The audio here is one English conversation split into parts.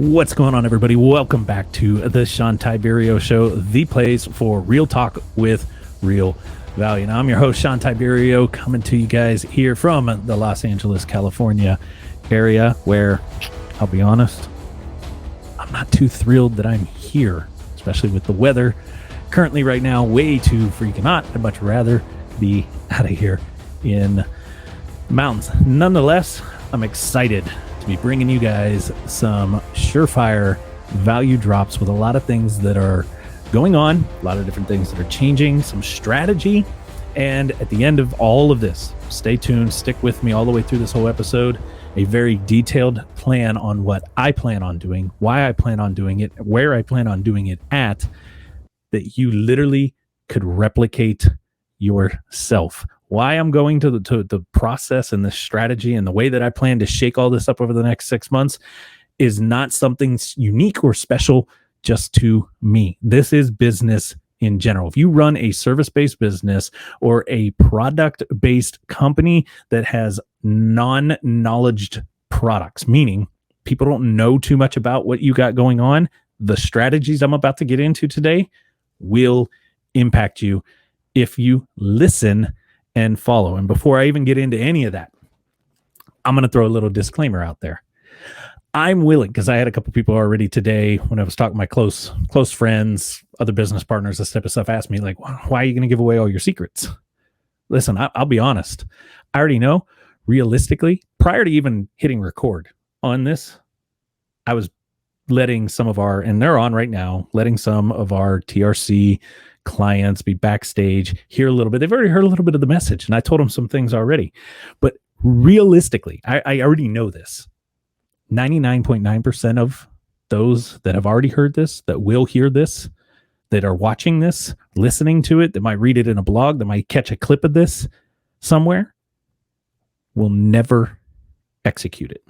What's going on, everybody? Welcome back to the Shawn Tiberio Show, the place for real talk with real value. Now, I'm your host, Shawn Tiberio, coming to you guys here from the Los Angeles, California area, where, I'll be honest, I'm not too thrilled that I'm here, especially with the weather currently right now, way too freaking hot. I'd much rather be out of here in the mountains. Nonetheless, I'm excited to be bringing you guys some surefire value drops with a lot of things that are going on, a lot of different things that are changing, some strategy. And at the end of all of this, stay tuned, stick with me all the way through this whole episode, a very detailed plan on what I plan on doing, why I plan on doing it, where I plan on doing it at, that you literally could replicate yourself. Why I'm going to the process and the strategy and the way that I plan to shake all this up over the next 6 months is not something unique or special just to me. This is business in general. If you run a service-based business or a product-based company that has non-knowledge products, meaning people don't know too much about what you got going on, the strategies I'm about to get into today will impact you if you listen and follow. And before I even get into any of that, I'm going to throw a little disclaimer out there. I'm willing, because I had a couple people already today when I was talking to my close friends, other business partners, this type of stuff, asked me like, why are you going to give away all your secrets? Listen, I'll be honest. I already know, realistically, prior to even hitting record on this, I was letting some of our, and they're on right now, letting some of our TRC clients be backstage, hear a little bit. They've already heard a little bit of the message, and I told them some things already. But realistically, I already know this. 99.9% of those that have already heard this, that will hear this, that are watching this, listening to it, that might read it in a blog, that might catch a clip of this somewhere, will never execute it.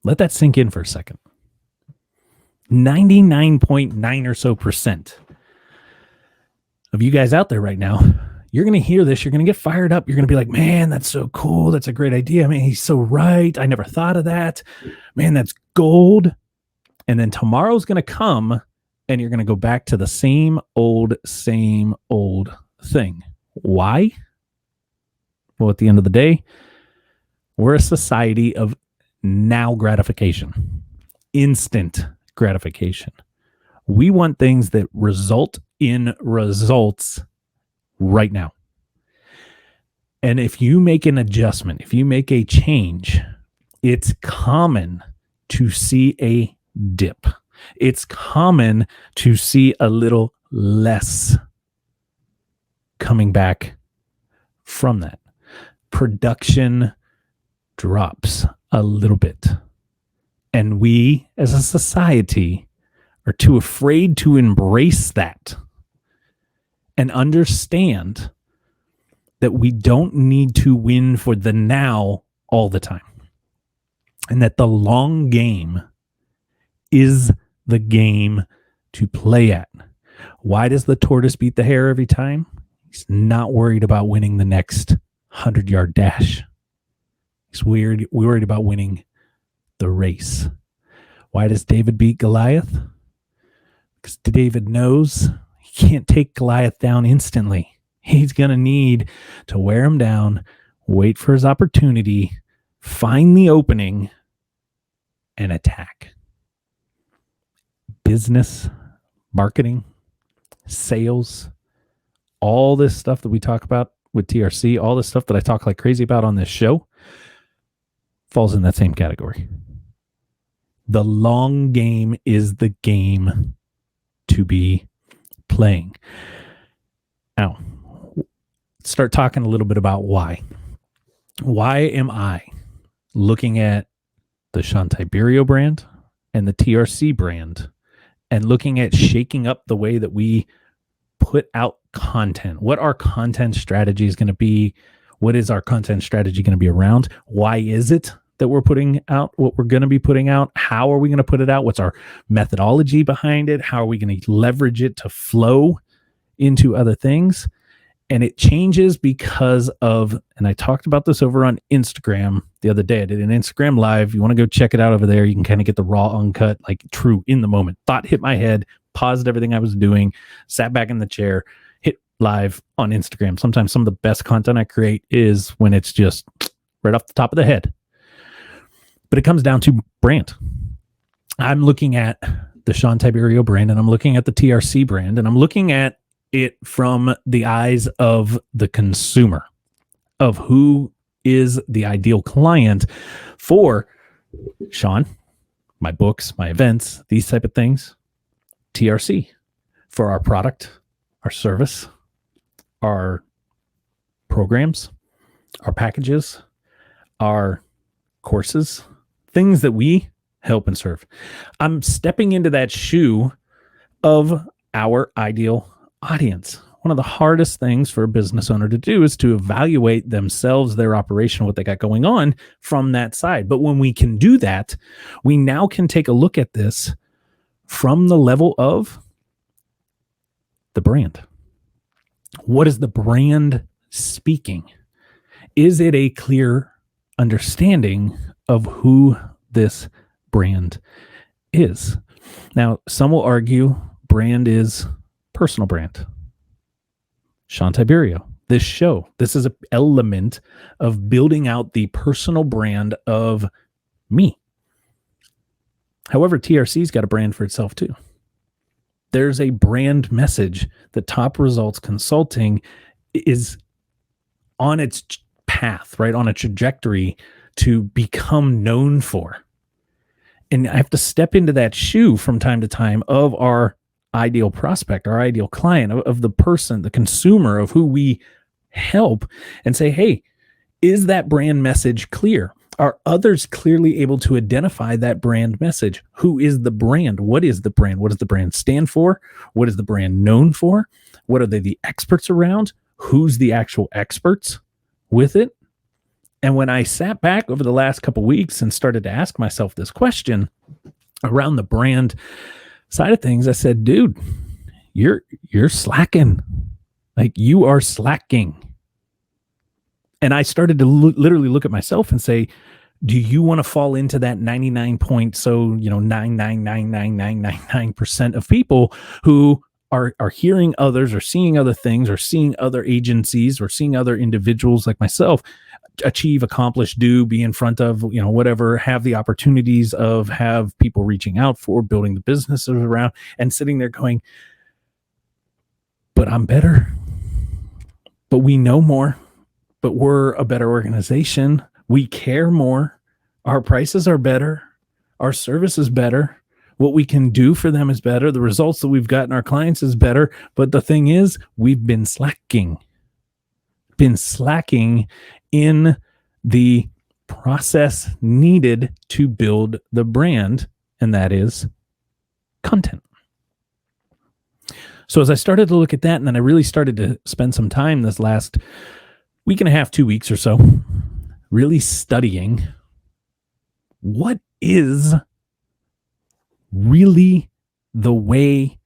Let that sink in for a second. 99.9 or so percent of you guys out there right now, you're going to hear this. You're going to get fired up. You're going to be like, man, that's so cool. That's a great idea. I mean, he's so right. I never thought of that. Man, that's gold. And then tomorrow's going to come and you're going to go back to the same old thing. Why? Well, at the end of the day, we're a society of now gratification, instant gratification. We want things that result in results right now. And if you make an adjustment, if you make a change, it's common to see a dip. It's common to see a little less coming back from that. Production drops a little bit. And we, as a society, are too afraid to embrace that and understand that we don't need to win for the now all the time. And that the long game is the game to play at. Why does the tortoise beat the hare every time? He's not worried about winning the next 100-yard dash. He's worried about winning the race. Why does David beat Goliath? Because David knows he can't take Goliath down instantly. He's going to need to wear him down, wait for his opportunity, find the opening, and attack. Business, marketing, sales, all this stuff that we talk about with TRC, all this stuff that I talk like crazy about on this show, falls in that same category. The long game is the game to be playing. Now, start talking a little bit about why. Why am I looking at the Shawn Tiberio brand and the TRC brand and looking at shaking up the way that we put out content? What our content strategy is going to be? What is our content strategy going to be around? Why is it that we're putting out what we're going to be putting out? How are we going to put it out? What's our methodology behind it? How are we going to leverage it to flow into other things? And it changes because of, and I talked about this over on Instagram the other day. I did an Instagram live. You want to go check it out over there. You can kind of get the raw, uncut, like true in the moment. Thought hit my head, paused everything I was doing, sat back in the chair, hit live on Instagram. Sometimes some of the best content I create is when it's just right off the top of the head. But it comes down to brand. I'm looking at the Shawn Tiberio brand, and I'm looking at the TRC brand, and I'm looking at it from the eyes of the consumer, of who is the ideal client for Shawn, my books, my events, these type of things. TRC for our product, our service, our programs, our packages, our courses, things that we help and serve. I'm stepping into that shoe of our ideal audience. One of the hardest things for a business owner to do is to evaluate themselves, their operation, what they got going on from that side. But when we can do that, we now can take a look at this from the level of the brand. What is the brand speaking? Is it a clear understanding of who this brand is? Now, some will argue brand is personal brand. Shawn Tiberio, this show, this is an element of building out the personal brand of me. However, TRC's got a brand for itself too. There's a brand message that Top Results Consulting is on its path, right? On a trajectory to become known for. And I have to step into that shoe from time to time of our ideal prospect, our ideal client, of the person, the consumer, of who we help, and say, hey, is that brand message clear? Are others clearly able to identify that brand message? Who is the brand? What is the brand? What does the brand stand for? What is the brand known for? What are they the experts around? Who's the actual experts with it? And when I sat back over the last couple of weeks and started to ask myself this question around the brand side of things, I said, dude, you're slacking. Like, you are slacking. And I started to literally look at myself and say, do you want to fall into that 99.9999999% of people who are hearing others or seeing other things or seeing other agencies or seeing other individuals like myself achieve, accomplish, do, be in front of, whatever, have the opportunities of, have people reaching out for, building the businesses around, and sitting there going, but I'm better, but we know more, but we're a better organization. We care more. Our prices are better. Our service is better. What we can do for them is better. The results that we've gotten our clients is better. But the thing is, we've been slacking in the process needed to build the brand, and that is content. So as I started to look at that, and then I really started to spend some time this last week and a half, 2 weeks or so, really studying what is really the way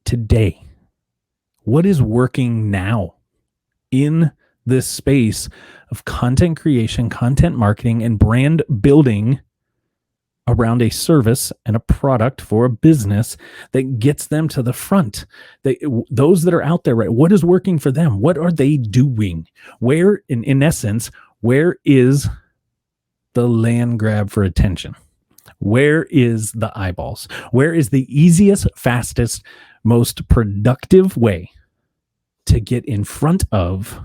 today. What is working now in this space of content creation, content marketing, and brand building around a service and a product for a business that gets them to the front. Those that are out there, right? What is working for them? What are they doing? Where, in essence, where is the land grab for attention? Where is the eyeballs? Where is the easiest, fastest, most productive way to get in front of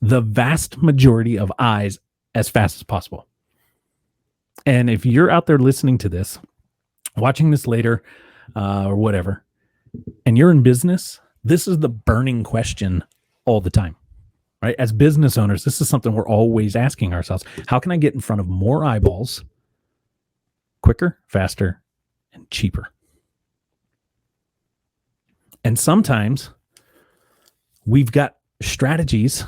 the vast majority of eyes as fast as possible? And if you're out there listening to this, watching this later, or whatever, and you're in business, this is the burning question all the time, right? As business owners, this is something we're always asking ourselves. How can I get in front of more eyeballs quicker, faster, and cheaper? And sometimes we've got strategies,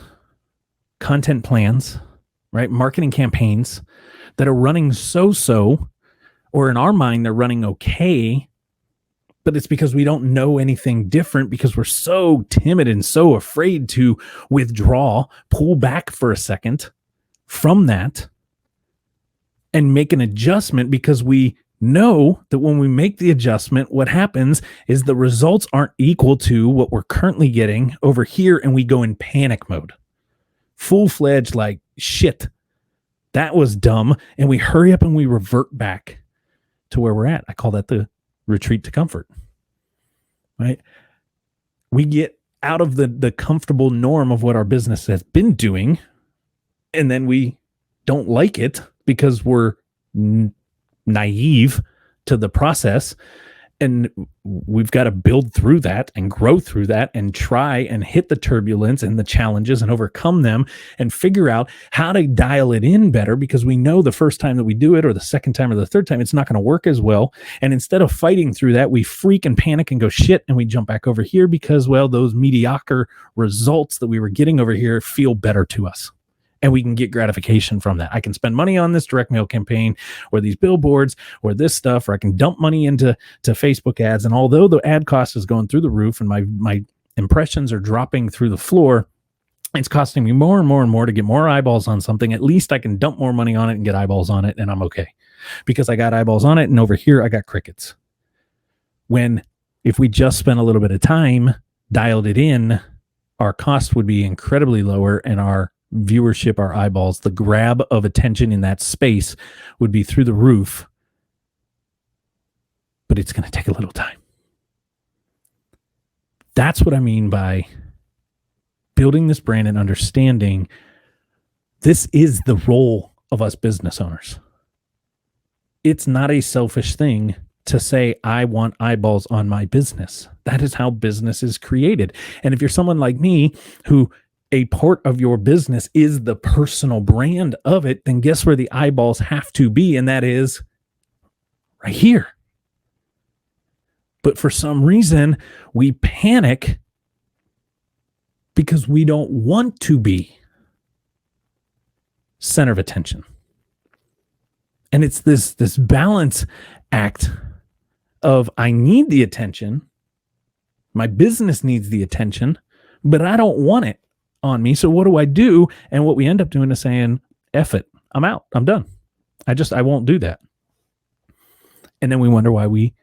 content plans, right? Marketing campaigns that are running so-so, or in our mind, they're running okay, But it's because we don't know anything different, because we're so timid and so afraid to withdraw, pull back for a second from that and make an adjustment, because we know that when we make the adjustment, what happens is the results aren't equal to what we're currently getting over here, and we go in panic mode. Full-fledged, like, shit, that was dumb, and we hurry up and we revert back to where we're at. I call that the retreat to comfort, right? We get out of the comfortable norm of what our business has been doing, and then we don't like it because we're naive to the process, and we've got to build through that and grow through that and try and hit the turbulence and the challenges and overcome them and figure out how to dial it in better, because we know the first time that we do it, or the second time or the third time, it's not going to work as well. And instead of fighting through that, we freak and panic and go shit, and we jump back over here because, well, those mediocre results that we were getting over here feel better to us. And we can get gratification from that. I can spend money on this direct mail campaign or these billboards or this stuff, or I can dump money into Facebook ads. And although the ad cost is going through the roof and my impressions are dropping through the floor, it's costing me more and more and more to get more eyeballs on something. At least I can dump more money on it and get eyeballs on it, and I'm okay, because I got eyeballs on it, and over here I got crickets. When if we just spent a little bit of time, dialed it in, our cost would be incredibly lower, and our viewership, our eyeballs, the grab of attention in that space would be through the roof. But it's going to take a little time. That's what I mean by building this brand and understanding this is the role of us business owners. It's not a selfish thing to say, I want eyeballs on my business. That is how business is created. And if you're someone like me who a part of your business is the personal brand of it, then guess where the eyeballs have to be? And that is right here. But for some reason, we panic because we don't want to be center of attention. And it's this balance act of, I need the attention. My business needs the attention, but I don't want it on me. So what do I do? And what we end up doing is saying, F it, I'm out, I'm done. I won't do that. And then we wonder why we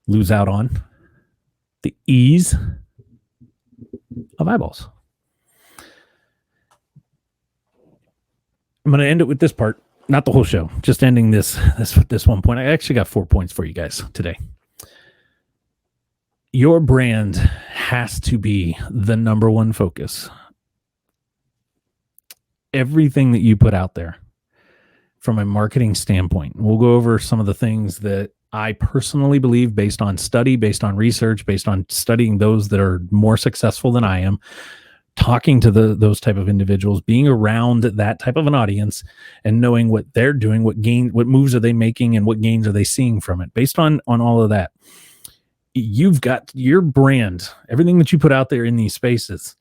lose out on the ease of eyeballs. I'm going to end it with this part, not the whole show, just ending this one point. I actually got 4 points for you guys today. Your brand has to be the number one focus. Everything that you put out there from a marketing standpoint, we'll go over some of the things that I personally believe, based on study, based on research, based on studying those that are more successful than I am, talking to those type of individuals, being around that type of an audience and knowing what they're doing, what moves are they making, and what gains are they seeing from it. Based on all of that, you've got your brand, everything that you put out there in these spaces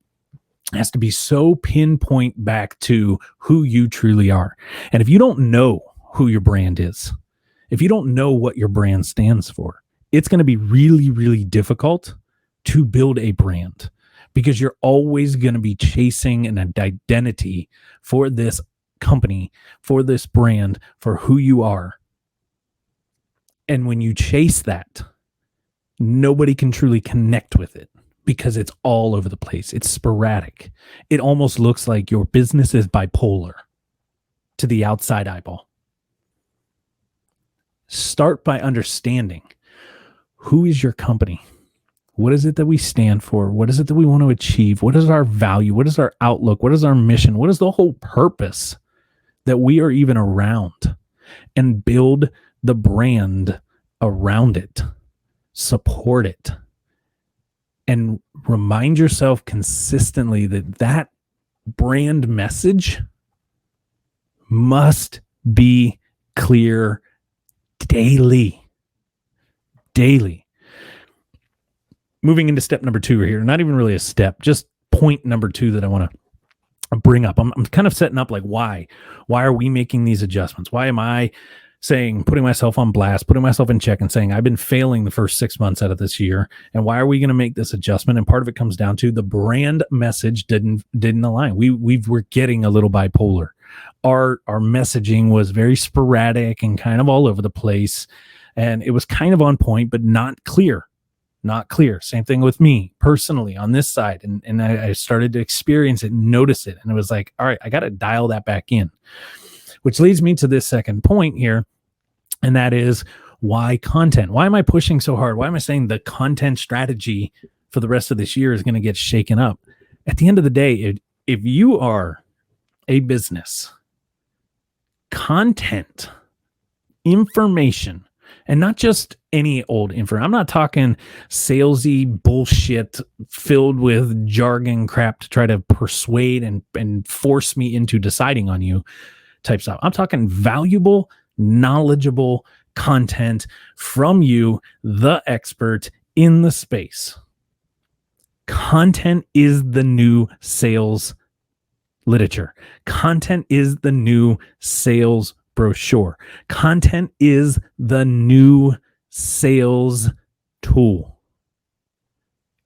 has to be so pinpoint back to who you truly are. And if you don't know who your brand is, if you don't know what your brand stands for, it's going to be really, really difficult to build a brand, because you're always going to be chasing an identity for this company, for this brand, for who you are. And when you chase that, nobody can truly connect with it, because it's all over the place. It's sporadic. It almost looks like your business is bipolar to the outside eyeball. Start by understanding, who is your company? What is it that we stand for? What is it that we want to achieve? What is our value? What is our outlook? What is our mission? What is the whole purpose that we are even around? And build the brand around it. Support it. And remind yourself consistently that brand message must be clear daily. Moving into step number 2 here, not even really a step, just point number 2 that I want to bring up. I'm kind of setting up, like, why are we making these adjustments? Why am I putting myself on blast, putting myself in check and saying, I've been failing the first 6 months out of this year. And why are we going to make this adjustment? And part of it comes down to the brand message didn't align. We were getting a little bipolar. Our messaging was very sporadic and kind of all over the place. And it was kind of on point, but not clear. Same thing with me personally on this side. And I started to experience it and notice it. And it was like, all right, I got to dial that back in. Which leads me to this second point here, and that is why content? Why am I pushing so hard? Why am I saying the content strategy for the rest of this year is going to get shaken up? At the end of the day, if you are a business, content, information, and not just any old info. I'm not talking salesy bullshit filled with jargon crap to try to persuade and force me into deciding on you type stuff. I'm talking valuable, knowledgeable content from you, the expert in the space. Content is the new sales literature. Content is the new sales brochure. Content is the new sales tool.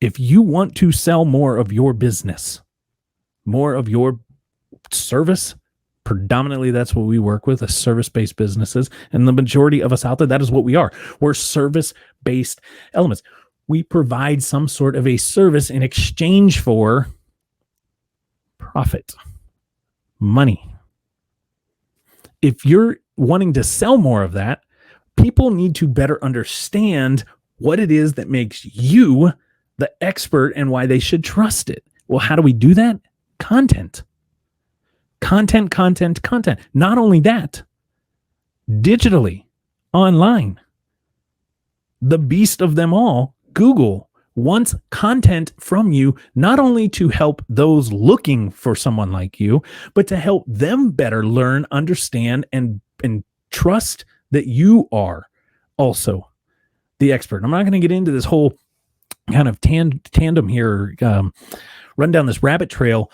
If you want to sell more of your business, more of your service, predominantly that's what we work with, is service-based businesses. And the majority of us out there, that is what we are. We're service-based elements. We provide some sort of a service in exchange for profit, money. If you're wanting to sell more of that, people need to better understand what it is that makes you the expert and why they should trust it. Well, how do we do that? Content. Not only that, digitally, online. The beast of them all, Google, wants content from you, not only to help those looking for someone like you, but to help them better learn, understand, and trust that you are also the expert. I'm not going to get into this whole kind of tandem here, run down this rabbit trail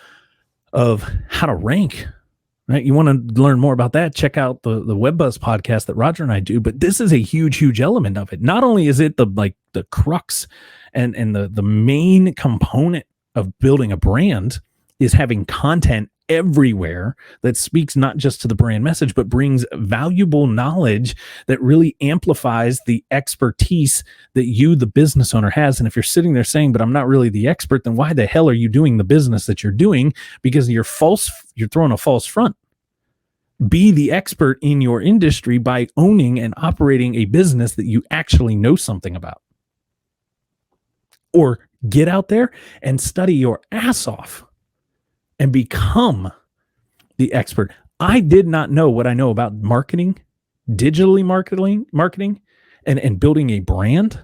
of how to rank, right? You want to learn more about that, check out the WebBuzz podcast that Roger and I do, but this is a huge element of it. Not only is it the crux and the main component of building a brand is having content everywhere that speaks not just to the brand message, but brings valuable knowledge that really amplifies the expertise that you, the business owner, has. And if you're sitting there saying, but I'm not really the expert, then why the hell are you doing the business that you're doing? Because you're throwing a false front. Be the expert in your industry by owning and operating a business that you actually know something about. Or get out there and study your ass off and become the expert. I did not know what I know about marketing, digitally marketing, and building a brand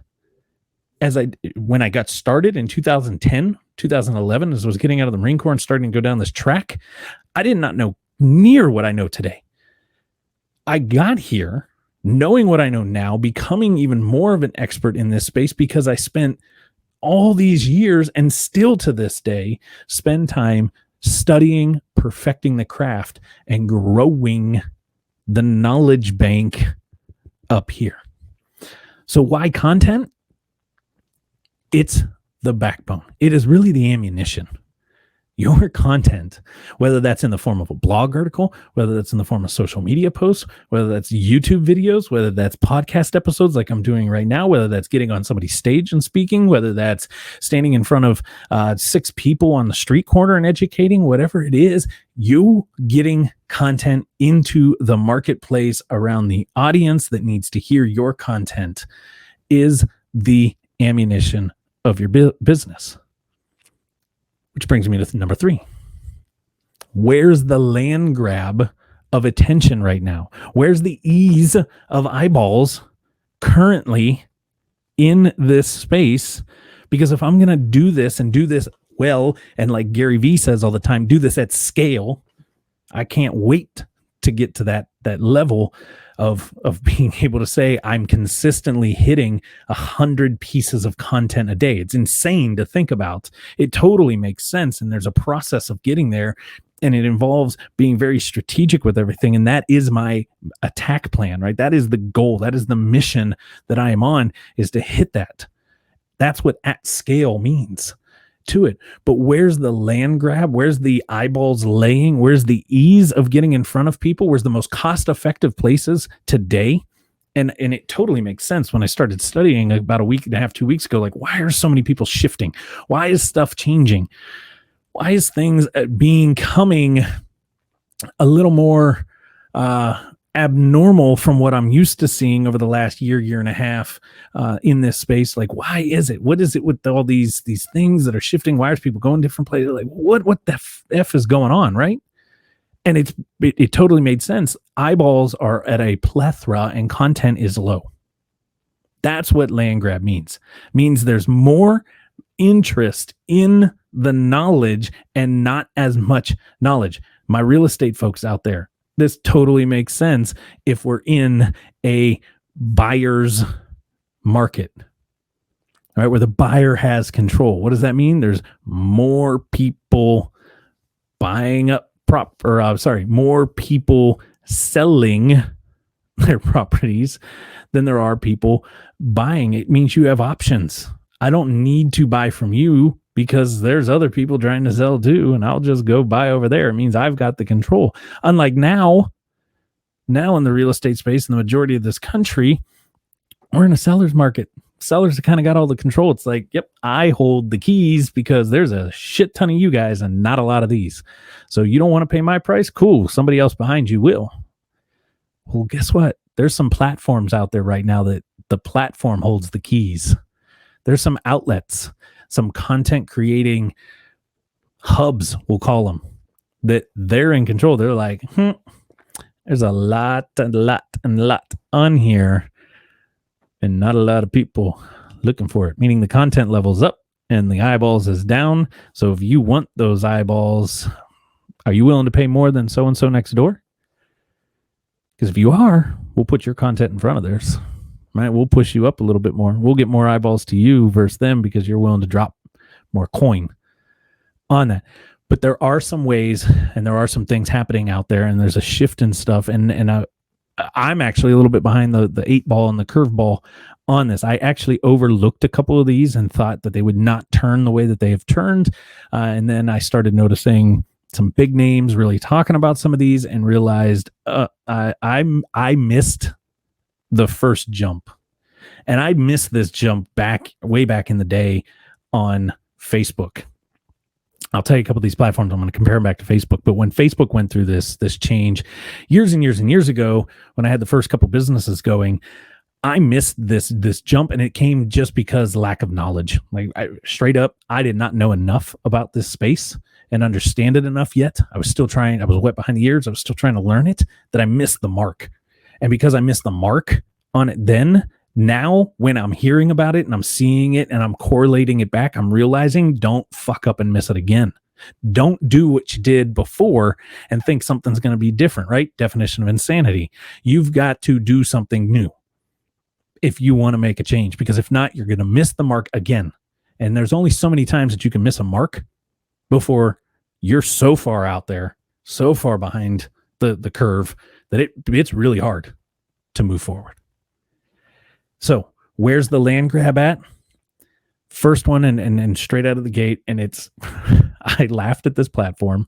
when I got started in 2010, 2011, as I was getting out of the Marine Corps and starting to go down this track. I did not know near what I know today. I got here knowing what I know now, becoming even more of an expert in this space because I spent all these years and still to this day spend time studying, perfecting the craft, and growing the knowledge bank up here. So why content? It's the backbone. It is really the ammunition. Your content, whether that's in the form of a blog article, whether that's in the form of social media posts, whether that's YouTube videos, whether that's podcast episodes like I'm doing right now, whether that's getting on somebody's stage and speaking, whether that's standing in front of 6 people on the street corner and educating, whatever it is, you getting content into the marketplace around the audience that needs to hear your content is the ammunition of your business. Which brings me to number 3. Where's the land grab of attention right now? Where's the ease of eyeballs currently in this space? Because if I'm going to do this and do this well, and like Gary Vee says all the time, do this at scale, I can't wait to get to that level of being able to say I'm consistently hitting 100 pieces of content a day. It's insane to think about. It totally makes sense, and there's a process of getting there, and it involves being very strategic with everything. And that is my attack plan, right? That is the goal. That is the mission that I am on, is to hit that. That's what at scale means to it. But where's the land grab? Where's the eyeballs laying? Where's the ease of getting in front of people? Where's the most cost-effective places today? And it totally makes sense when I started studying about a week and a half, 2 weeks ago. Like, why are so many people shifting? Why is stuff changing? Why is things becoming a little more abnormal from what I'm used to seeing over the last year and a half in this space? Like, why is it? What is it with all these things that are shifting? Why are people going different places? Like, what the F is going on, right? And it totally made sense. Eyeballs are at a plethora and content is low. That's what land grab means. Means there's more interest in the knowledge and not as much knowledge. My real estate folks out there, this totally makes sense if we're in a buyer's market, right? Where the buyer has control. What does that mean? There's more people buying up more people selling their properties than there are people buying. It means you have options. I don't need to buy from you because there's other people trying to sell too, and I'll just go buy over there. It means I've got the control. Unlike now in the real estate space, in the majority of this country, we're in a seller's market. Sellers have kind of got all the control. It's like, yep, I hold the keys because there's a shit ton of you guys and not a lot of these. So you don't want to pay my price? Cool. Somebody else behind you will. Well, guess what? There's some platforms out there right now that the platform holds the keys. There's some outlets, some content creating hubs, we'll call them, that they're in control. They're like, there's a lot on here and not a lot of people looking for it, meaning the content level's up and the eyeballs is down. So if you want those eyeballs, are you willing to pay more than so-and-so next door? Because if you are, we'll put your content in front of theirs. Right? We'll push you up a little bit more. We'll get more eyeballs to you versus them because you're willing to drop more coin on that. But there are some ways and there are some things happening out there, and there's a shift in stuff. And I'm actually a little bit behind the 8 ball and the curveball on this. I actually overlooked a couple of these and thought that they would not turn the way that they have turned. And then I started noticing some big names really talking about some of these and realized I missed the first jump. And I missed this jump way back in the day on Facebook. I'll tell you a couple of these platforms. I'm going to compare them back to Facebook. But when Facebook went through this change years and years ago, when I had the first couple businesses going, I missed this jump, and it came just because lack of knowledge. Like straight up, I did not know enough about this space and understand it enough yet. I was still trying. I was wet behind the ears. I was still trying to learn it, that I missed the mark. And because I missed the mark on it then, now when I'm hearing about it and I'm seeing it and I'm correlating it back, I'm realizing don't fuck up and miss it again. Don't do what you did before and think something's going to be different, right? Definition of insanity. You've got to do something new if you want to make a change, because if not, you're going to miss the mark again. And there's only so many times that you can miss a mark before you're so far out there, so far behind the curve that it's really hard to move forward. So where's the land grab at? First one and straight out of the gate. And it's, I laughed at this platform,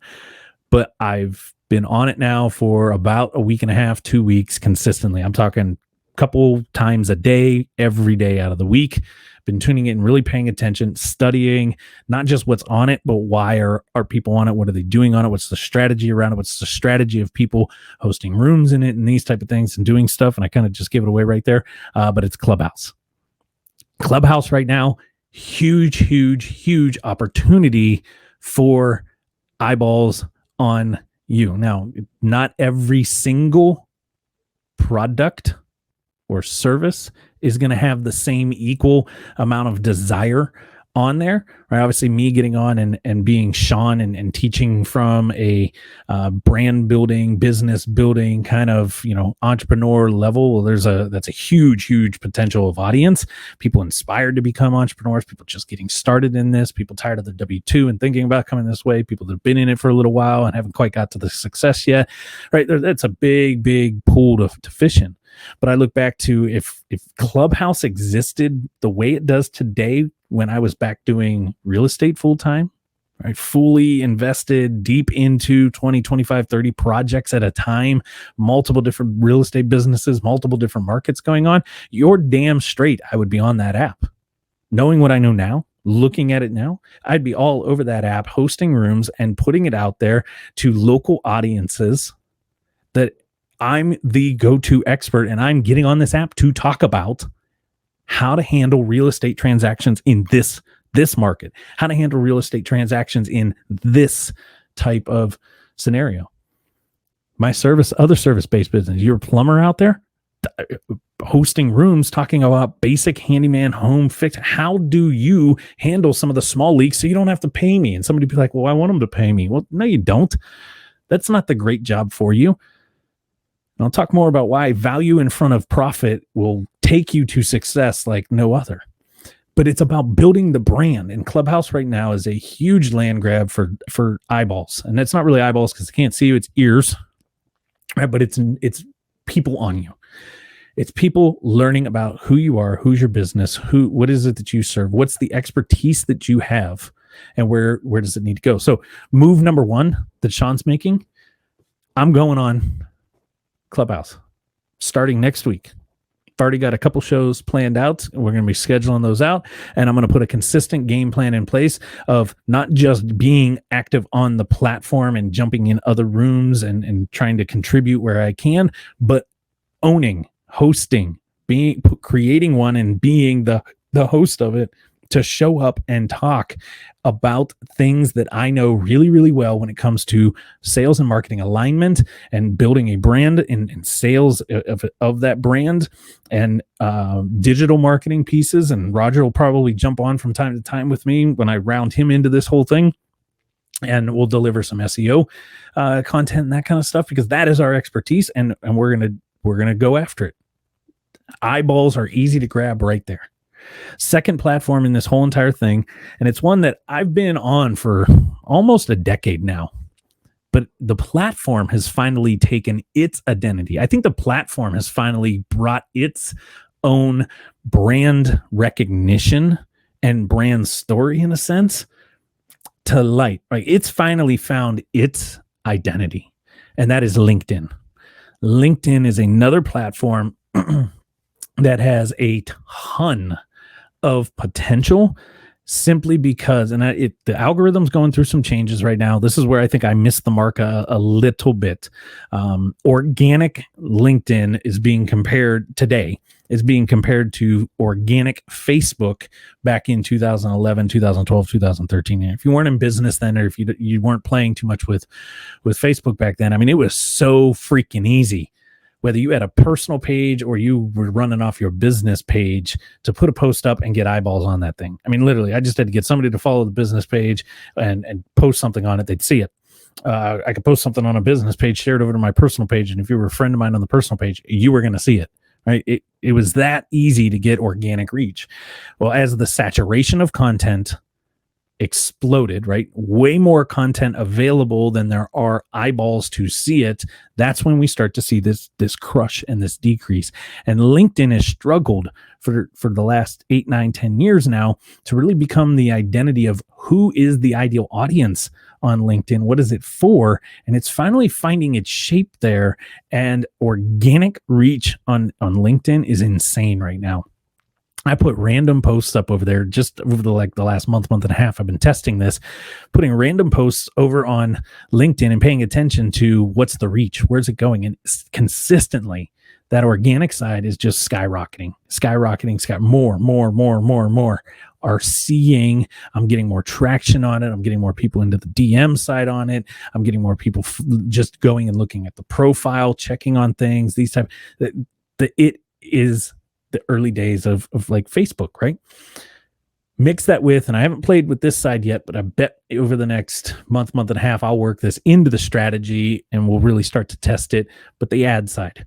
but I've been on it now for about a week and a half, 2 weeks consistently. I'm talking a couple times a day, every day out of the week. Been tuning in, really paying attention, studying, not just what's on it, but why are people on it? What are they doing on it? What's the strategy around it? What's the strategy of people hosting rooms in it and these type of things and doing stuff? And I kind of just give it away right there. But it's Clubhouse. Clubhouse right now, huge opportunity for eyeballs on you. Now, not every single product or service is going to have the same equal amount of desire on there, right? Obviously me getting on and being Shawn and teaching from a brand building, business building kind of, entrepreneur level. Well, that's a huge potential of audience. People inspired to become entrepreneurs, people just getting started in this, people tired of the W-2 and thinking about coming this way, people that have been in it for a little while and haven't quite got to the success yet, right? That's a big pool to fish in. But I look back to if Clubhouse existed the way it does today, when I was back doing real estate full time, right, fully invested deep into 20, 25, 30 projects at a time, multiple different real estate businesses, multiple different markets going on, you're damn straight I would be on that app. Knowing what I know now, looking at it now, I'd be all over that app, hosting rooms and putting it out there to local audiences that I'm the go-to expert, and I'm getting on this app to talk about how to handle real estate transactions in this market, how to handle real estate transactions in this type of scenario. My other service-based business, you're a plumber out there, hosting rooms, talking about basic handyman home fix. How do you handle some of the small leaks so you don't have to pay me? And somebody be like, well, I want them to pay me. Well, no, you don't. That's not the great job for you. And I'll talk more about why value in front of profit will take you to success like no other. But it's about building the brand. And Clubhouse right now is a huge land grab for eyeballs. And it's not really eyeballs because they can't see you, it's ears, right? But it's people on you. It's people learning about who you are, who's your business, what is it that you serve, what's the expertise that you have, and where does it need to go? So move number one that Shawn's making, I'm going on Clubhouse starting next week. I've already got a couple shows planned out, and we're going to be scheduling those out, and I'm going to put a consistent game plan in place of not just being active on the platform and jumping in other rooms and trying to contribute where I can, but owning, hosting, creating one and being the host of it, to show up and talk about things that I know really, really well when it comes to sales and marketing alignment and building a brand and sales of that brand and digital marketing pieces. And Roger will probably jump on from time to time with me when I round him into this whole thing. And we'll deliver some SEO content and that kind of stuff, because that is our expertise, and we're gonna go after it. Eyeballs are easy to grab right there. Second platform in this whole entire thing, and it's one that I've been on for almost a decade now, but the platform has finally taken its identity. I think the platform has finally brought its own brand recognition and brand story, in a sense, to light. Right? It's finally found its identity, and that is LinkedIn. LinkedIn is another platform that has a ton of potential, simply because, and the algorithm's going through some changes right now. This is where I think I missed the mark a little bit. Organic LinkedIn is being compared to organic Facebook back in 2011, 2012, 2013. And if you weren't in business then, or if you weren't playing too much with Facebook back then, I mean, it was so freaking easy, whether you had a personal page or you were running off your business page, to put a post up and get eyeballs on that thing. I mean, literally, I just had to get somebody to follow the business page and post something on it. They'd see it. I could post something on a business page, share it over to my personal page, and if you were a friend of mine on the personal page, you were going to see it. Right? It was that easy to get organic reach. Well, as the saturation of content exploded, right? Way more content available than there are eyeballs to see it. That's when we start to see this crush and this decrease. And LinkedIn has struggled for the last 8, 9, 10 years now to really become the identity of who is the ideal audience on LinkedIn. What is it for? And it's finally finding its shape there. And organic reach on LinkedIn is insane right now. I put random posts up over there just over the last month and a half. I've been testing this, putting random posts over on LinkedIn and paying attention to what's the reach, where's it going, and consistently that organic side is just skyrocketing. More are seeing. I'm getting more traction on it. I'm getting more people into the DM side on it. I'm getting more people just going and looking at the profile, checking on things. These type. It is the early days of like Facebook, right? Mix that with, and I haven't played with this side yet, but I bet over the next month and a half, I'll work this into the strategy and we'll really start to test it. But the ad side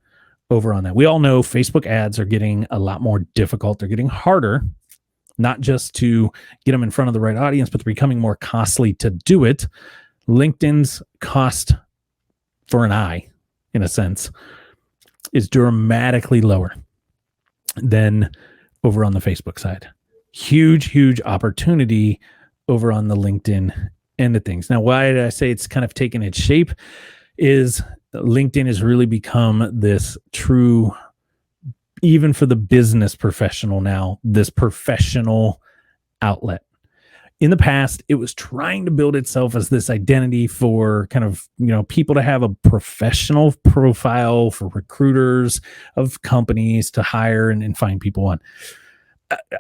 over on that, we all know Facebook ads are getting a lot more difficult. They're getting harder, not just to get them in front of the right audience, but they're becoming more costly to do it. LinkedIn's cost for an eye, in a sense, is dramatically lower than over on the Facebook side. Huge opportunity over on the LinkedIn end of things. Now, why did I say it's kind of taken its shape is LinkedIn has really become this true, even for the business professional now, this professional outlet. In the past, it was trying to build itself as this identity for kind of, people to have a professional profile for recruiters of companies to hire and find people on.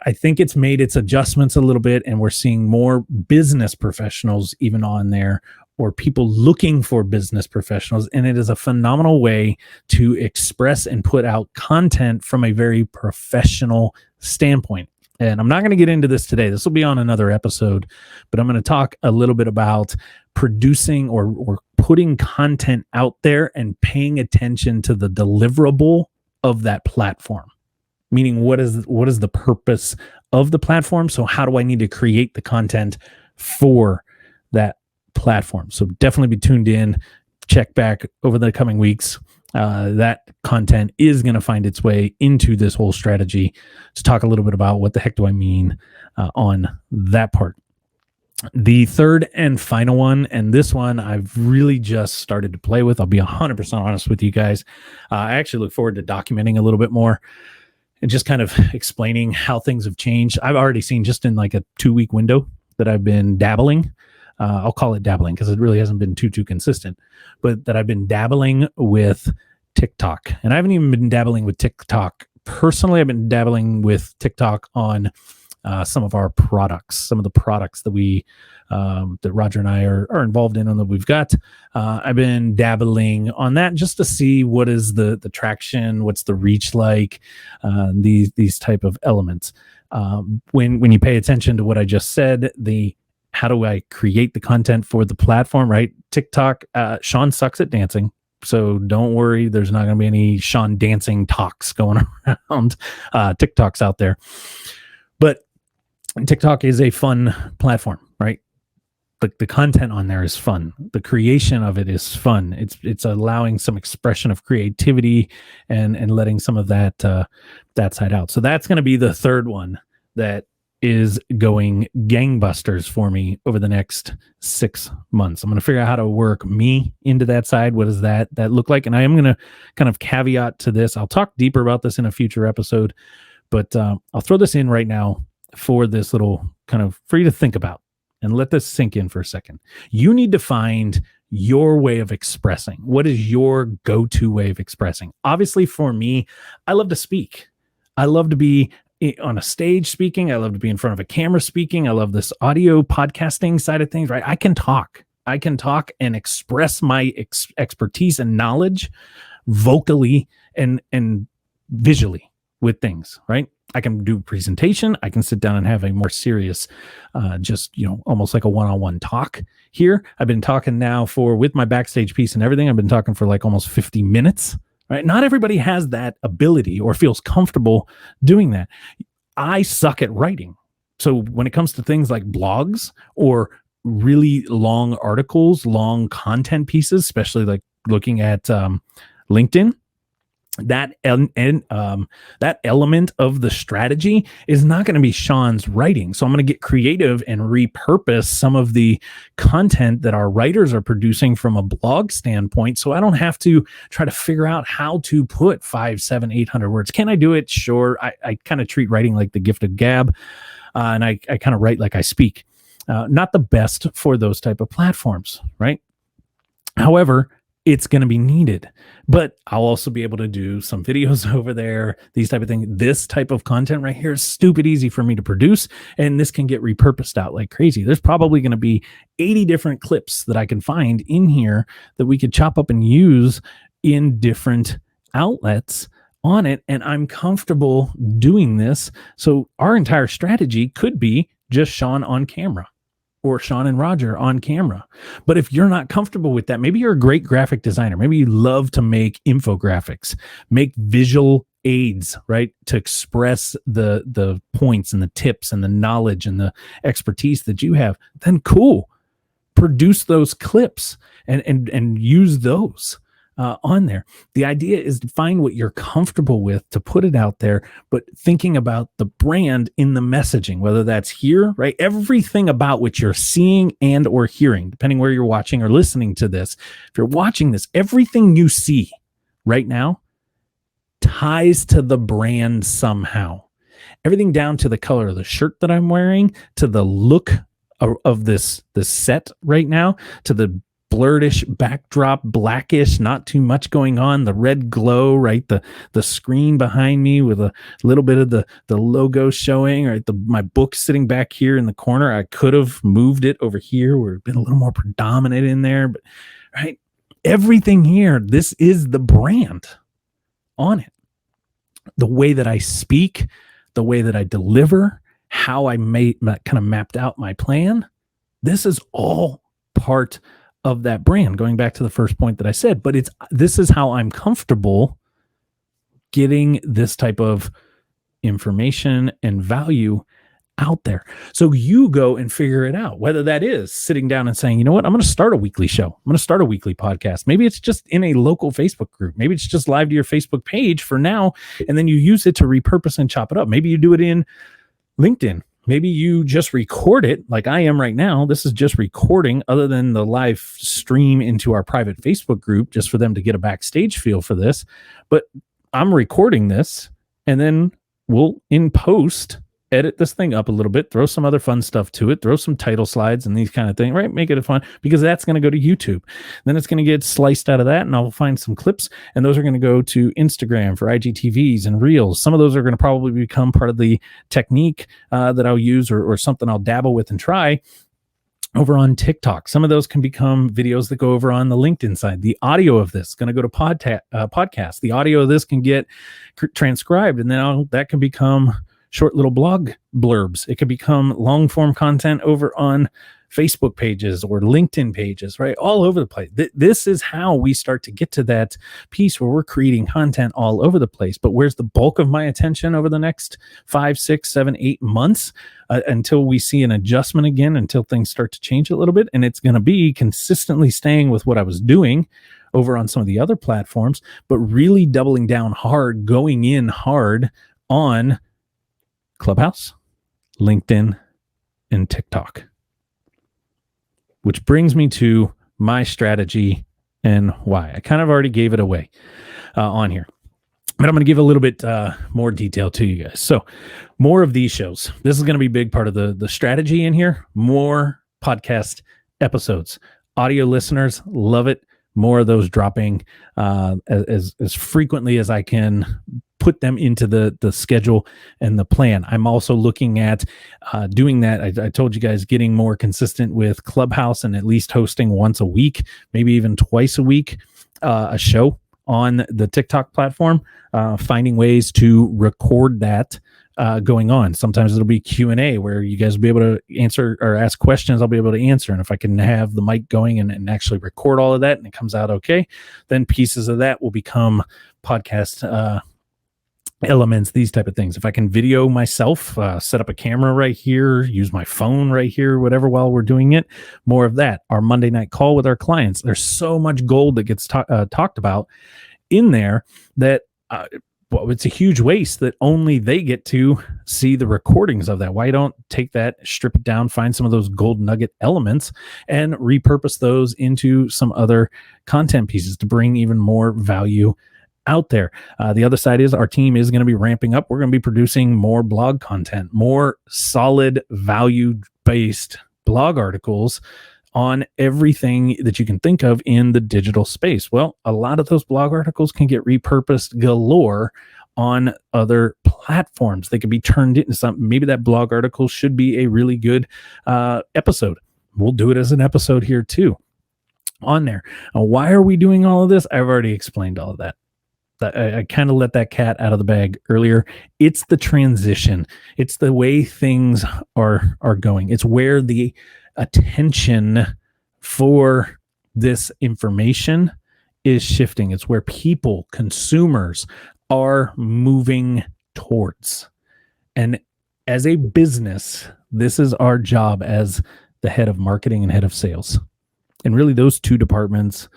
I think it's made its adjustments a little bit, and we're seeing more business professionals even on there, or people looking for business professionals. And it is a phenomenal way to express and put out content from a very professional standpoint. And I'm not going to get into this today. This will be on another episode, but I'm going to talk a little bit about producing or putting content out there and paying attention to the deliverable of that platform. Meaning, what is the purpose of the platform? So how do I need to create the content for that platform? So definitely be tuned in. Check back over the coming weeks. That content is going to find its way into this whole strategy to talk a little bit about what the heck do I mean on that part. The third and final one, and this one I've really just started to play with. I'll be 100% honest with you guys. I actually look forward to documenting a little bit more and just kind of explaining how things have changed. I've already seen just in like a 2-week window that I've been dabbling. I'll call it dabbling because it really hasn't been too consistent, but that I've been dabbling with TikTok. And I haven't even been dabbling with TikTok personally. I've been dabbling with TikTok on some of our products, some of the products that that Roger and I are involved in and that we've got. I've been dabbling on that just to see what is the traction, what's the reach like, these type of elements. When you pay attention to what I just said, how do I create the content for the platform, right? TikTok, Shawn sucks at dancing. So don't worry, there's not going to be any Shawn dancing talks going around. TikTok's out there. But TikTok is a fun platform, right? The content on there is fun. The creation of it is fun. It's allowing some expression of creativity and letting some of that side out. So that's going to be the third one that is going gangbusters for me over the next 6 months. I'm going to figure out how to work me into that side. What does that look like? And I am going to kind of caveat to this. I'll talk deeper about this in a future episode, but I'll throw this in right now for this little kind of for you to think about and let this sink in for a second. You need to find your way of expressing. What is your go-to way of expressing? Obviously, for me, I love to speak. I love to be on a stage speaking. I love to be in front of a camera speaking. I love this audio podcasting side of things, right? I can talk and express my expertise and knowledge vocally and visually with things, right? I can do presentation. I can sit down and have a more serious, almost like a one-on-one talk here. I've been talking now with my backstage piece and everything. I've been talking for like almost 50 minutes, right? Not everybody has that ability or feels comfortable doing that. I suck at writing. So when it comes to things like blogs or really long articles, long content pieces, especially like looking at LinkedIn, that element of the strategy is not going to be Shawn's writing. So I'm going to get creative and repurpose some of the content that our writers are producing from a blog standpoint. So I don't have to try to figure out how to put 500, 700, 800 words. Can I do it? Sure. I kind of treat writing like the gift of gab. And I kind of write like I speak. Not the best for those type of platforms, right? However, it's going to be needed, but I'll also be able to do some videos over there, these type of things. This type of content right here is stupid easy for me to produce, and this can get repurposed out like crazy. There's probably going to be 80 different clips that I can find in here that we could chop up and use in different outlets on it, and I'm comfortable doing this. So our entire strategy could be just Shawn on camera or Shawn and Roger on camera. But if you're not comfortable with that, maybe you're a great graphic designer. Maybe you love to make infographics, make visual aids, right? To express the points and the tips and the knowledge and the expertise that you have, then cool. Produce those clips and use those on there. The idea is to find what you're comfortable with, to put it out there, but thinking about the brand in the messaging, whether that's here, right? Everything about what you're seeing and or hearing, depending where you're watching or listening to this. If you're watching this, everything you see right now ties to the brand somehow. Everything down to the color of the shirt that I'm wearing, to the look of this set right now, to the blurredish backdrop, blackish, not too much going on, the red glow, right? The screen behind me with a little bit of the logo showing, right? My book sitting back here in the corner. I could have moved it over here where it's been a little more predominant in there, but right? Everything here, this is the brand on it. The way that I speak, the way that I deliver, how I kind of mapped out my plan. This is all part of that brand, going back to the first point that I said, but this is how I'm comfortable getting this type of information and value out there. So you go and figure it out, whether that is sitting down and saying, you know what, I'm going to start a weekly show. I'm going to start a weekly podcast. Maybe it's just in a local Facebook group. Maybe it's just live to your Facebook page for now, and then you use it to repurpose and chop it up. Maybe you do it in LinkedIn. Maybe you just record it like I am right now. This is just recording, other than the live stream into our private Facebook group, just for them to get a backstage feel for this. But I'm recording this, and then we'll in post edit this thing up a little bit, throw some other fun stuff to it, throw some title slides and these kind of things, right? Make it fun, because that's going to go to YouTube. Then it's going to get sliced out of that, and I'll find some clips, and those are going to go to Instagram for IGTVs and Reels. Some of those are going to probably become part of the technique that I'll use, or something I'll dabble with and try over on TikTok. Some of those can become videos that go over on the LinkedIn side. The audio of this is going to go to podcast. The audio of this can get transcribed, and then that can become short little blog blurbs. It could become long form content over on Facebook pages or LinkedIn pages, right? All over the place. This is how we start to get to that piece where we're creating content all over the place. But where's the bulk of my attention over the next 5, 6, 7, 8 months until we see an adjustment again, until things start to change a little bit? And it's going to be consistently staying with what I was doing over on some of the other platforms, but really doubling down hard, going in hard on Clubhouse, LinkedIn, and TikTok. Which brings me to my strategy and why. I kind of already gave it away on here, but I'm going to give a little bit more detail to you guys. So more of these shows. This is going to be a big part of the strategy in here. More podcast episodes. Audio listeners love it. More of those dropping as frequently as I can put them into the schedule and the plan. I'm also looking at doing that. I told you guys, getting more consistent with Clubhouse and at least hosting once a week, maybe even twice a week, a show on the TikTok platform, finding ways to record that going on. Sometimes it'll be Q&A where you guys will be able to answer or ask questions. I'll be able to answer. And if I can have the mic going and actually record all of that and it comes out okay, then pieces of that will become podcast elements, these type of things. If I can video myself, set up a camera right here, use my phone right here, whatever, while we're doing it, more of that. Our Monday night call with our clients. There's so much gold that gets talked about in there that it's a huge waste that only they get to see the recordings of that. Why don't take that, strip it down, find some of those gold nugget elements and repurpose those into some other content pieces to bring even more value out there. The other side is our team is going to be ramping up. We're going to be producing more blog content, more solid value-based blog articles on everything that you can think of in the digital space. Well, a lot of those blog articles can get repurposed galore on other platforms. They could be turned into something. Maybe that blog article should be a really good episode. We'll do it as an episode here too on there. Why are we doing all of this? I've already explained all of that. I kind of let that cat out of the bag earlier. It's the transition. It's the way things are going. It's where the attention for this information is shifting. It's where people, consumers, are moving towards. And as a business, this is our job as the head of marketing and head of sales. And really those two departments,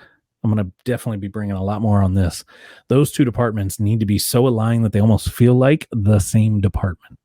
I'm going to definitely be bringing a lot more on this. Those two departments need to be so aligned that they almost feel like the same department.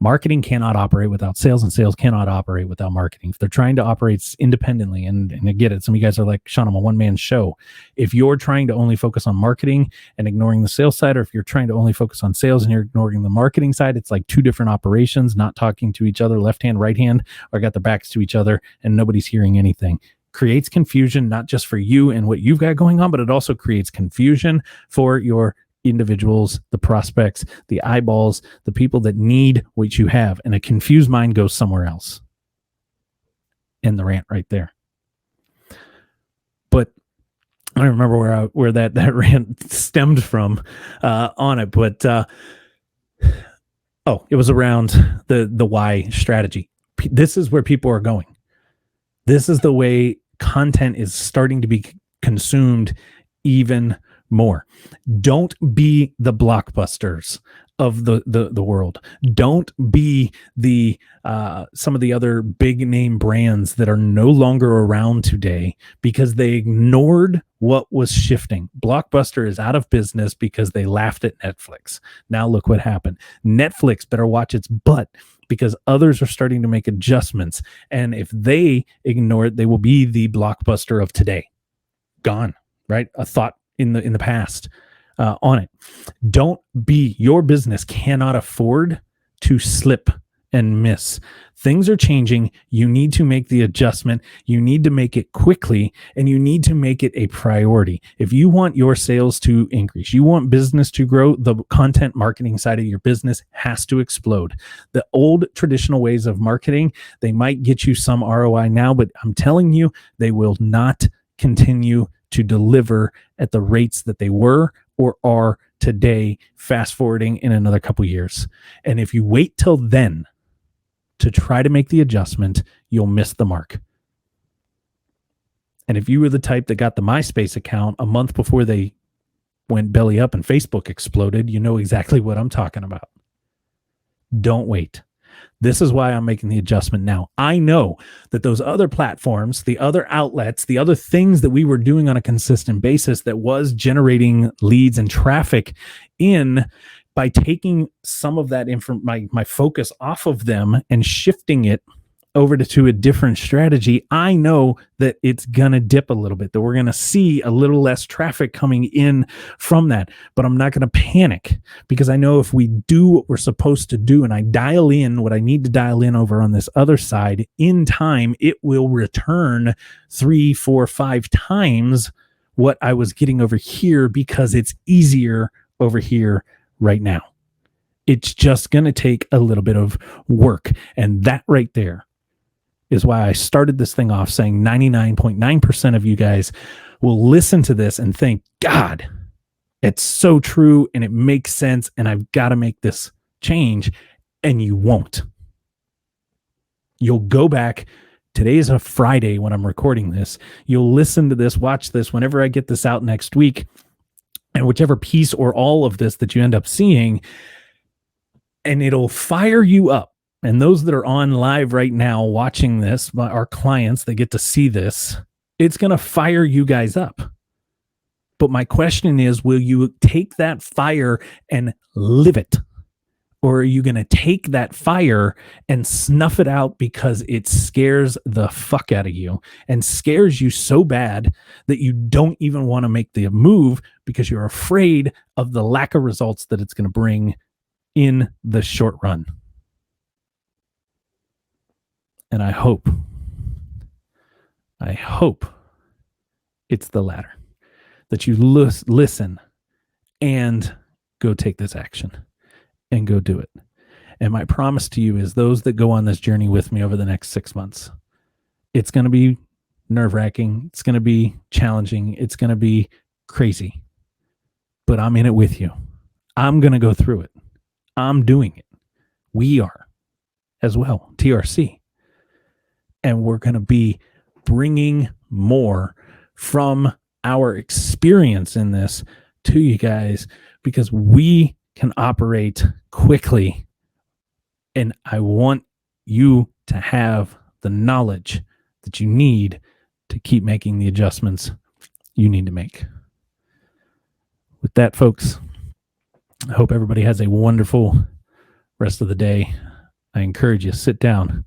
Marketing cannot operate without sales, and sales cannot operate without marketing. If they're trying to operate independently, and I get it, some of you guys are like, Shawn, I'm a one-man show. If you're trying to only focus on marketing and ignoring the sales side, or if you're trying to only focus on sales and you're ignoring the marketing side, it's like two different operations, not talking to each other, left hand, right hand, or got their backs to each other, and nobody's hearing anything. Creates confusion, not just for you and what you've got going on, but it also creates confusion for your individuals, the prospects, the eyeballs, the people that need what you have. And a confused mind goes somewhere else. And the rant right there. But I don't remember where that rant stemmed from on it. But it was around the why strategy. This is where people are going. This is the way content is starting to be consumed even more. Don't be the Blockbusters of the world. Don't be the some of the other big name brands that are no longer around today because they ignored what was shifting. Blockbuster is out of business because they laughed at Netflix. Now look what happened. Netflix better watch its butt, because others are starting to make adjustments. And if they ignore it, they will be the Blockbuster of today. Gone, right? A thought in the past on it. Don't be, your business cannot afford to slip and miss. Things are changing. You need to make the adjustment. You need to make it quickly, and you need to make it a priority. If you want your sales to increase, you want business to grow, the content marketing side of your business has to explode. The old traditional ways of marketing, they might get you some ROI now, but I'm telling you, they will not continue to deliver at the rates that they were or are today, fast forwarding in another couple years. And if you wait till then to try to make the adjustment, you'll miss the mark. And if you were the type that got the MySpace account a month before they went belly up and Facebook exploded, you know exactly what I'm talking about. Don't wait. This is why I'm making the adjustment now. I know that those other platforms, the other outlets, the other things that we were doing on a consistent basis that was generating leads and traffic in, by taking some of that my focus off of them and shifting it over to a different strategy, I know that it's going to dip a little bit, that we're going to see a little less traffic coming in from that. But I'm not going to panic, because I know if we do what we're supposed to do and I dial in what I need to dial in over on this other side, in time, it will return 3, 4, 5 times what I was getting over here, because it's easier over here right now. It's just going to take a little bit of work. And that right there is why I started this thing off saying 99.9% of you guys will listen to this and think, God, it's so true and it makes sense and I've got to make this change. And you won't. You'll go back. Today is a Friday when I'm recording this. You'll listen to this, watch this whenever I get this out next week, and whichever piece or all of this that you end up seeing, and it'll fire you up. And those that are on live right now watching this, our clients, they get to see this. It's going to fire you guys up. But my question is, will you take that fire and live it? Or are you going to take that fire and snuff it out because it scares the fuck out of you and scares you so bad that you don't even want to make the move because you're afraid of the lack of results that it's going to bring in the short run? And I hope it's the latter, that you listen and go take this action and go do it. And my promise to you is, those that go on this journey with me over the next 6 months, it's going to be nerve-wracking. It's going to be challenging. It's going to be crazy. but I'm in it with you. I'm going to go through it. I'm doing it. We are as well, TRC. And we're going to be bringing more from our experience in this to you guys because we can operate quickly. And I want you to have the knowledge that you need to keep making the adjustments you need to make. With that, folks, I hope everybody has a wonderful rest of the day. I encourage you, sit down,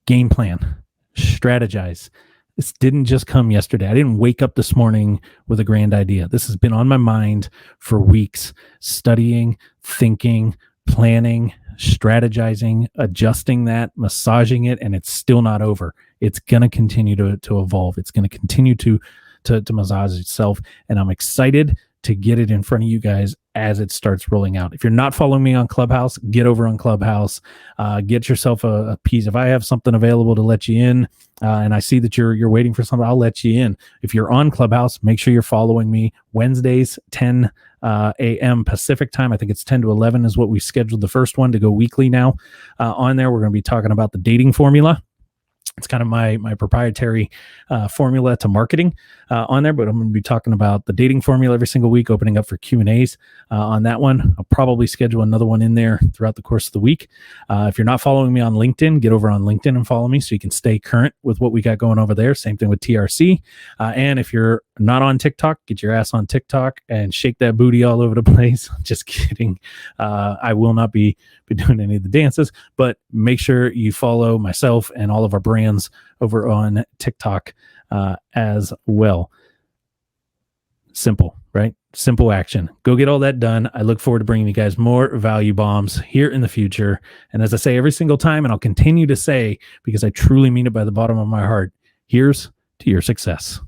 game plan, strategize. This didn't just come yesterday. I didn't wake up this morning with a grand idea. This has been on my mind for weeks, studying, thinking, planning, strategizing, adjusting that, massaging it, and it's still not over. It's going to continue to evolve. It's going to continue to massage itself, and I'm excited to get it in front of you guys as it starts rolling out. If you're not following me on Clubhouse, get over on Clubhouse. Get yourself a piece. If I have something available to let you in, and I see that you're waiting for something, I'll let you in. If you're on Clubhouse, make sure you're following me. Wednesdays, 10 a.m. Pacific time. I think it's 10 to 11 is what we scheduled the first one to go weekly now. On there, we're going to be talking about the dating formula. It's kind of my proprietary formula to marketing on there, but I'm going to be talking about the dating formula every single week, opening up for Q&As on that one. I'll probably schedule another one in there throughout the course of the week. If you're not following me on LinkedIn, get over on LinkedIn and follow me so you can stay current with what we got going over there. Same thing with TRC. And if you're not on TikTok, get your ass on TikTok and shake that booty all over the place. Just kidding. I will not be doing any of the dances, but make sure you follow myself and all of our brands over on TikTok as well. Simple, right? Simple action. Go get all that done. I look forward to bringing you guys more value bombs here in the future. And as I say every single time, and I'll continue to say, because I truly mean it by the bottom of my heart, here's to your success.